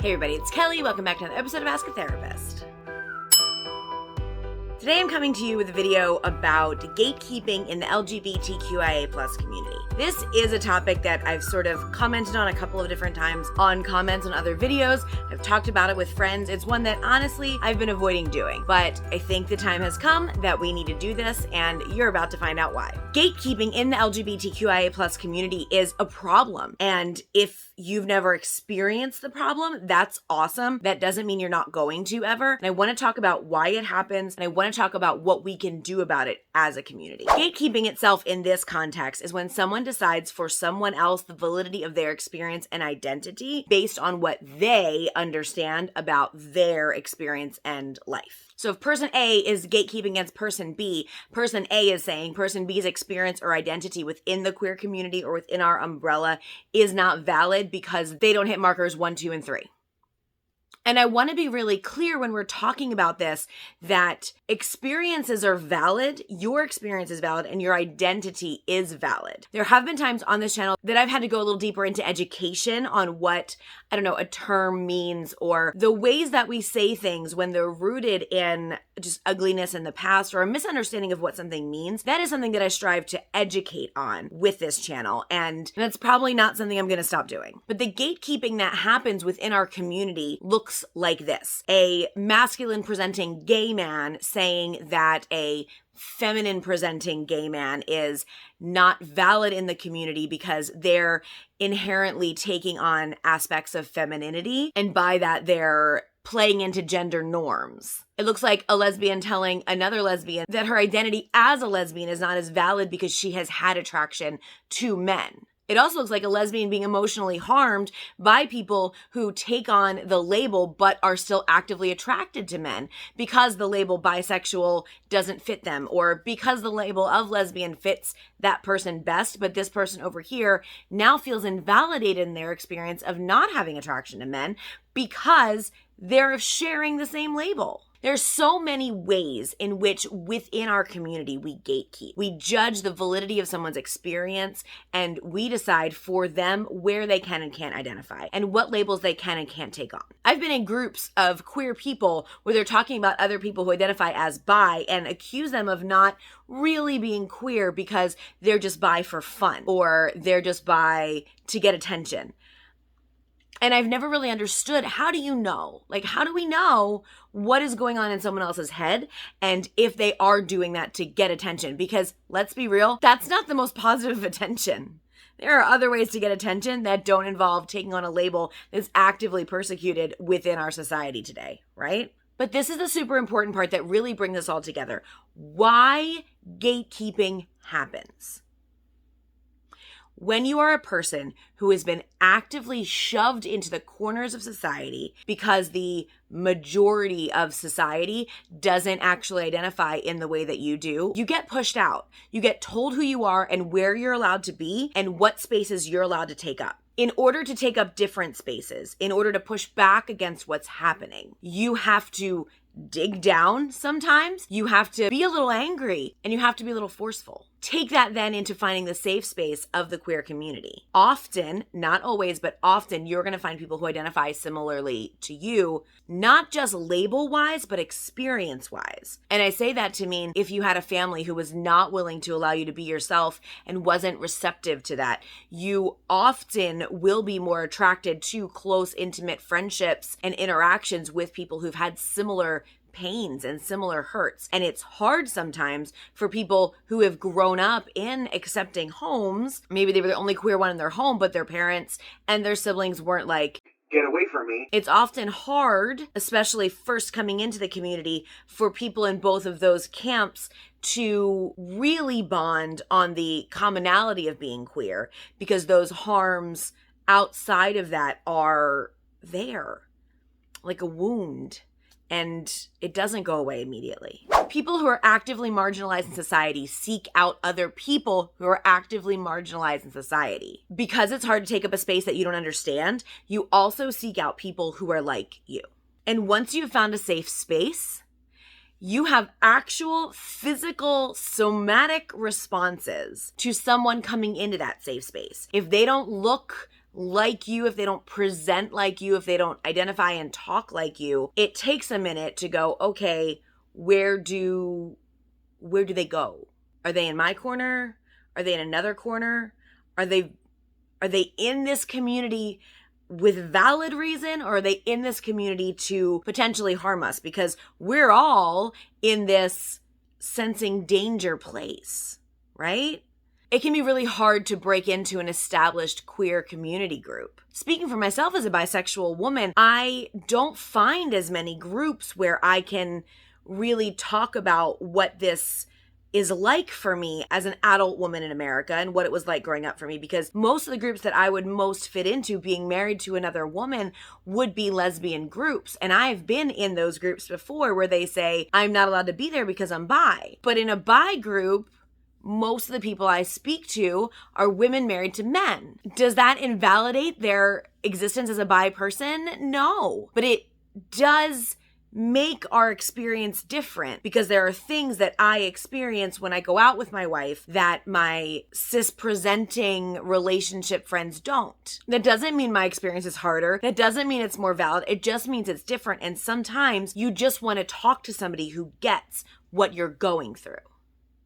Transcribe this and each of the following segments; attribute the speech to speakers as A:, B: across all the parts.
A: Hey everybody, it's Kelly. Welcome back to another episode of Ask a Therapist. Today I'm coming to you with a video about gatekeeping in the LGBTQIA plus community. This is a topic that I've sort of commented on a couple of different times on comments on other videos. I've talked about it with friends. It's one that honestly I've been avoiding doing, but I think the time has come that we need to do this, and you're about to find out why. Gatekeeping in the LGBTQIA plus community is a problem, and if you've never experienced the problem, that's awesome. That doesn't mean you're not going to ever. And I want to talk about why it happens, and I want to talk about what we can do about it as a community. Gatekeeping itself in this context is when someone decides for someone else the validity of their experience and identity based on what they understand about their experience and life. So if person A is gatekeeping against person B, person A is saying person B's experience or identity within the queer community or within our umbrella is not valid because they don't hit markers 1, 2, and 3. And I want to be really clear when we're talking about this that experiences are valid, your experience is valid, and your identity is valid. There have been times on this channel that I've had to go a little deeper into education on what, a term means, or the ways that we say things when they're rooted in just ugliness in the past or a misunderstanding of what something means. That is something that I strive to educate on with this channel, and that's probably not something I'm going to stop doing. But the gatekeeping that happens within our community looks like this. A masculine presenting gay man saying that a feminine presenting gay man is not valid in the community because they're inherently taking on aspects of femininity, and by that they're playing into gender norms. It looks like a lesbian telling another lesbian that her identity as a lesbian is not as valid because she has had attraction to men. It also looks like a lesbian being emotionally harmed by people who take on the label but are still actively attracted to men because the label bisexual doesn't fit them, or because the label of lesbian fits that person best, but this person over here now feels invalidated in their experience of not having attraction to men because they're sharing the same label. There's so many ways in which within our community we gatekeep. We judge the validity of someone's experience, and we decide for them where they can and can't identify and what labels they can and can't take on. I've been in groups of queer people where they're talking about other people who identify as bi and accuse them of not really being queer because they're just bi for fun, or they're just bi to get attention. And I've never really understood, how do you know? How do we know what is going on in someone else's head and if they are doing that to get attention? Because let's be real, that's not the most positive attention. There are other ways to get attention that don't involve taking on a label that's actively persecuted within our society today, right? But this is the super important part that really brings this all together. Why gatekeeping happens. When you are a person who has been actively shoved into the corners of society because the majority of society doesn't actually identify in the way that you do, you get pushed out. You get told who you are and where you're allowed to be and what spaces you're allowed to take up. In order to take up different spaces, in order to push back against what's happening, you have to dig down sometimes. You have to be a little angry, and you have to be a little forceful. Take that then into finding the safe space of the queer community. Often, not always, but often you're going to find people who identify similarly to you, not just label-wise, but experience-wise. And I say that to mean if you had a family who was not willing to allow you to be yourself and wasn't receptive to that, you often will be more attracted to close, intimate friendships and interactions with people who've had similar pains and similar hurts. And it's hard sometimes for people who have grown up in accepting homes. Maybe they were the only queer one in their home, but their parents and their siblings weren't like,
B: get away from me.
A: It's often hard, especially first coming into the community, for people in both of those camps to really bond on the commonality of being queer, because those harms outside of that are there, like a wound. And it doesn't go away immediately. People who are actively marginalized in society seek out other people who are actively marginalized in society. Because it's hard to take up a space that you don't understand, you also seek out people who are like you. And once you've found a safe space, you have actual physical somatic responses to someone coming into that safe space. If they don't look like you, if they don't present like you, if they don't identify and talk like you, it takes a minute to go, okay, where do they go? Are they in my corner? Are they in another corner? Are they in this community with valid reason, or are they in this community to potentially harm us? Because we're all in this sensing danger place, right? It can be really hard to break into an established queer community group. Speaking for myself as a bisexual woman, I don't find as many groups where I can really talk about what this is like for me as an adult woman in America and what it was like growing up for me, because most of the groups that I would most fit into being married to another woman would be lesbian groups. And I've been in those groups before where they say, I'm not allowed to be there because I'm bi. But in a bi group, most of the people I speak to are women married to men. Does that invalidate their existence as a bi person? No. But it does make our experience different, because there are things that I experience when I go out with my wife that my cis-presenting relationship friends don't. That doesn't mean my experience is harder. That doesn't mean it's more valid. It just means it's different. And sometimes you just want to talk to somebody who gets what you're going through.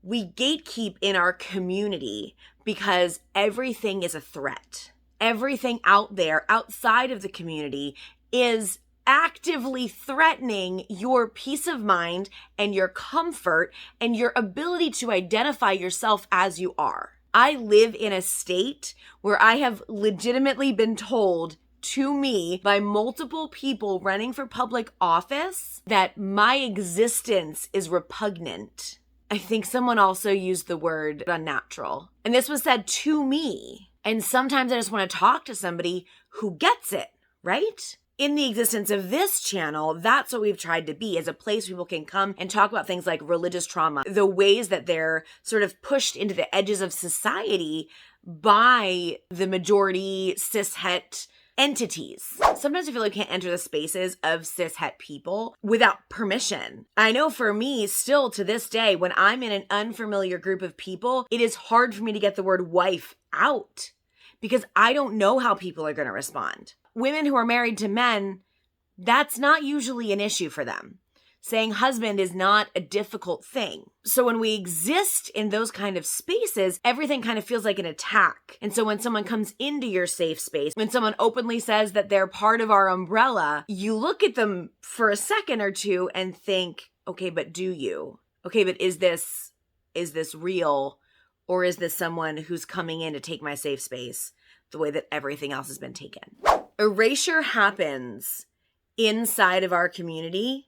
A: We gatekeep in our community because everything is a threat. Everything out there, outside of the community, is actively threatening your peace of mind and your comfort and your ability to identify yourself as you are. I live in a state where I have legitimately been told to me by multiple people running for public office that my existence is repugnant. I think someone also used the word unnatural. And this was said to me. And sometimes I just want to talk to somebody who gets it, right? In the existence of this channel, that's what we've tried to be, as a place people can come and talk about things like religious trauma, the ways that they're sort of pushed into the edges of society by the majority cis-het entities. Sometimes I feel like we can't enter the spaces of cis-het people without permission. I know for me, still to this day, when I'm in an unfamiliar group of people, it is hard for me to get the word wife out because I don't know how people are going to respond. Women who are married to men, that's not usually an issue for them. Saying husband is not a difficult thing. So when we exist in those kind of spaces, everything kind of feels like an attack. And so when someone comes into your safe space, when someone openly says that they're part of our umbrella, you look at them for a second or two and think, okay, but do you? Okay, but is this real? Or is this someone who's coming in to take my safe space the way that everything else has been taken? Erasure happens inside of our community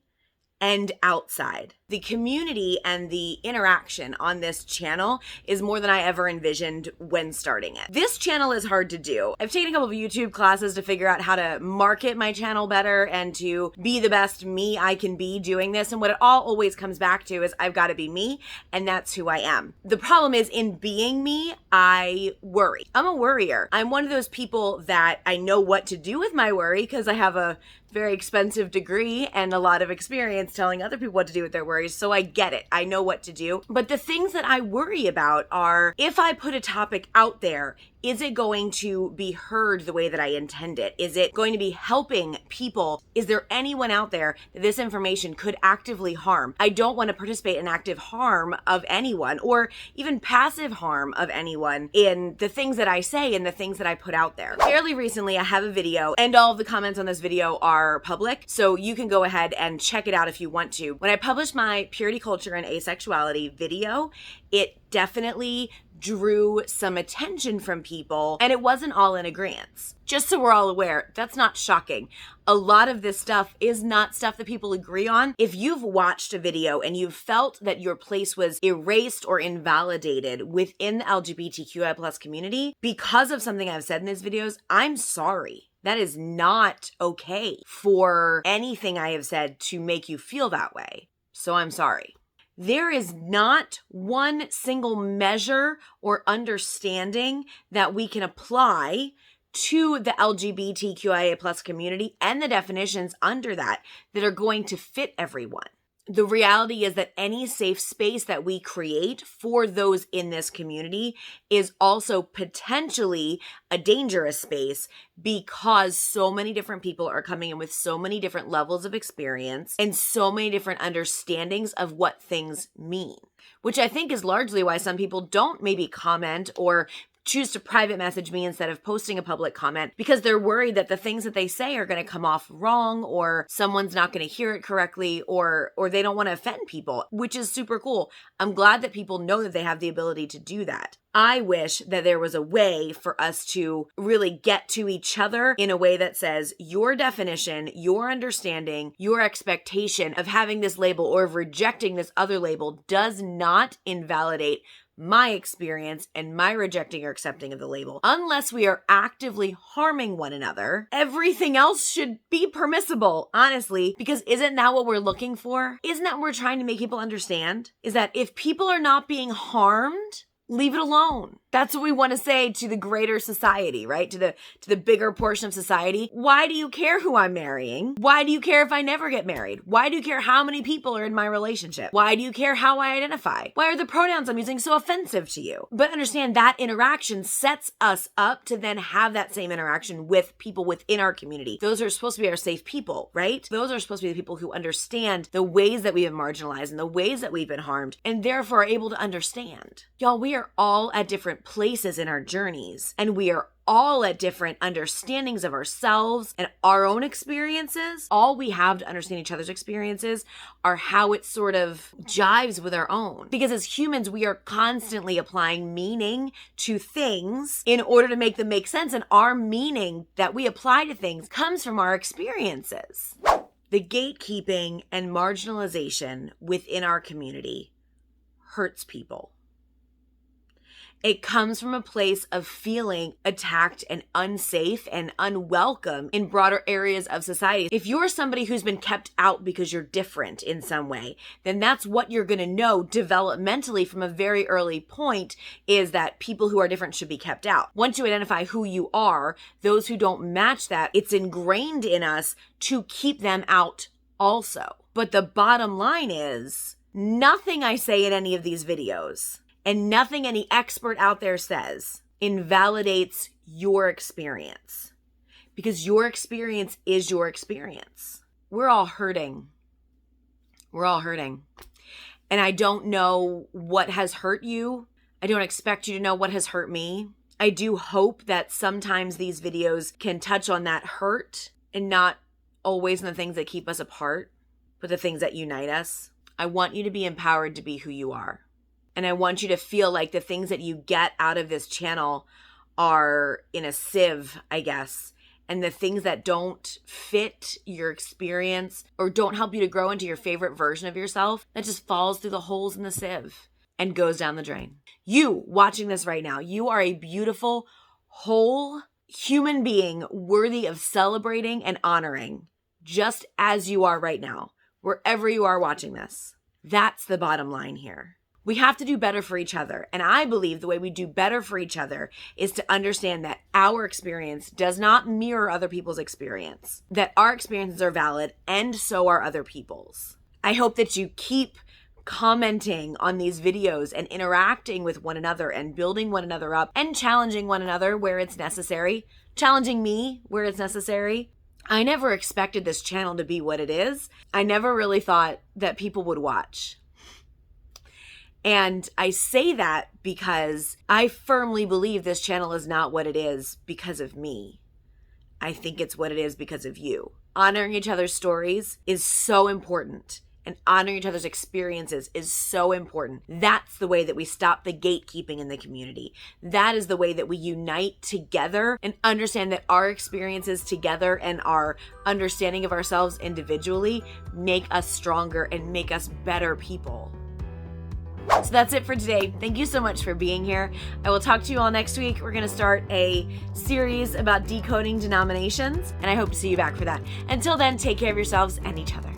A: and outside. The community and the interaction on this channel is more than I ever envisioned when starting it. This channel is hard to do. I've taken a couple of YouTube classes to figure out how to market my channel better and to be the best me I can be doing this. And what it all always comes back to is I've got to be me, and that's who I am. The problem is, in being me, I worry. I'm a worrier. I'm one of those people that I know what to do with my worry because I have a very expensive degree and a lot of experience telling other people what to do with their worries. So I get it. I know what to do. But the things that I worry about are, if I put a topic out there, is it going to be heard the way that I intend it? Is it going to be helping people? Is there anyone out there that this information could actively harm? I don't want to participate in active harm of anyone, or even passive harm of anyone, in the things that I say and the things that I put out there. Fairly recently, I have a video, and all of the comments on this video are public, so you can go ahead and check it out if you want to. When I published my purity culture and asexuality video, it definitely drew some attention from people, and it wasn't all in agreement. Just so we're all aware, that's not shocking. A lot of this stuff is not stuff that people agree on. If you've watched a video and you've felt that your place was erased or invalidated within the LGBTQIA+ community because of something I've said in these videos, I'm sorry. That is not okay for anything I have said to make you feel that way. So I'm sorry. There is not one single measure or understanding that we can apply to the LGBTQIA+ community and the definitions under that are going to fit everyone. the reality is that any safe space that we create for those in this community is also potentially a dangerous space because so many different people are coming in with so many different levels of experience and so many different understandings of what things mean, which I think is largely why some people don't maybe comment or choose to private message me instead of posting a public comment, because they're worried that the things that they say are going to come off wrong, or someone's not going to hear it correctly, or they don't want to offend people, which is super cool. I'm glad that people know that they have the ability to do that. I wish that there was a way for us to really get to each other in a way that says your definition, your understanding, your expectation of having this label or of rejecting this other label does not invalidate my experience and my rejecting or accepting of the label. Unless we are actively harming one another, everything else should be permissible, honestly, because isn't that what we're looking for? Isn't that what we're trying to make people understand? Is that if people are not being harmed, leave it alone. That's what we want to say to the greater society, right? To the bigger portion of society. Why do you care who I'm marrying? Why do you care if I never get married? Why do you care how many people are in my relationship? Why do you care how I identify? Why are the pronouns I'm using so offensive to you? But understand that interaction sets us up to then have that same interaction with people within our community. Those are supposed to be our safe people, right? Those are supposed to be the people who understand the ways that we have marginalized and the ways that we've been harmed, and therefore are able to understand. Y'all, we are all at different places in our journeys, and we are all at different understandings of ourselves and our own experiences. All we have to understand each other's experiences are how it sort of jives with our own. Because as humans, we are constantly applying meaning to things in order to make them make sense, and our meaning that we apply to things comes from our experiences. The gatekeeping and marginalization within our community hurts people. It comes from a place of feeling attacked and unsafe and unwelcome in broader areas of society. If you're somebody who's been kept out because you're different in some way, then that's what you're going to know developmentally from a very early point, is that people who are different should be kept out. Once you identify who you are, those who don't match that, it's ingrained in us to keep them out also. But the bottom line is, nothing I say in any of these videos and nothing any expert out there says invalidates your experience, because your experience is your experience. We're all hurting. We're all hurting. And I don't know what has hurt you. I don't expect you to know what has hurt me. I do hope that sometimes these videos can touch on that hurt, and not always in the things that keep us apart, but the things that unite us. I want you to be empowered to be who you are. And I want you to feel like the things that you get out of this channel are in a sieve, I guess. And the things that don't fit your experience or don't help you to grow into your favorite version of yourself, that just falls through the holes in the sieve and goes down the drain. You watching this right now, you are a beautiful, whole human being worthy of celebrating and honoring, just as you are right now, wherever you are watching this. That's the bottom line here. We have to do better for each other. And I believe the way we do better for each other is to understand that our experience does not mirror other people's experience, that our experiences are valid and so are other people's. I hope that you keep commenting on these videos and interacting with one another and building one another up and challenging one another where it's necessary, challenging me where it's necessary. I never expected this channel to be what it is. I never really thought that people would watch. And I say that because I firmly believe this channel is not what it is because of me. I think it's what it is because of you. Honoring each other's stories is so important, and honoring each other's experiences is so important. That's the way that we stop the gatekeeping in the community. That is the way that we unite together and understand that our experiences together and our understanding of ourselves individually make us stronger and make us better people. So that's it for today. Thank you so much for being here. I will talk to you all next week. We're going to start a series about decoding denominations, and I hope to see you back for that. Until then, take care of yourselves and each other.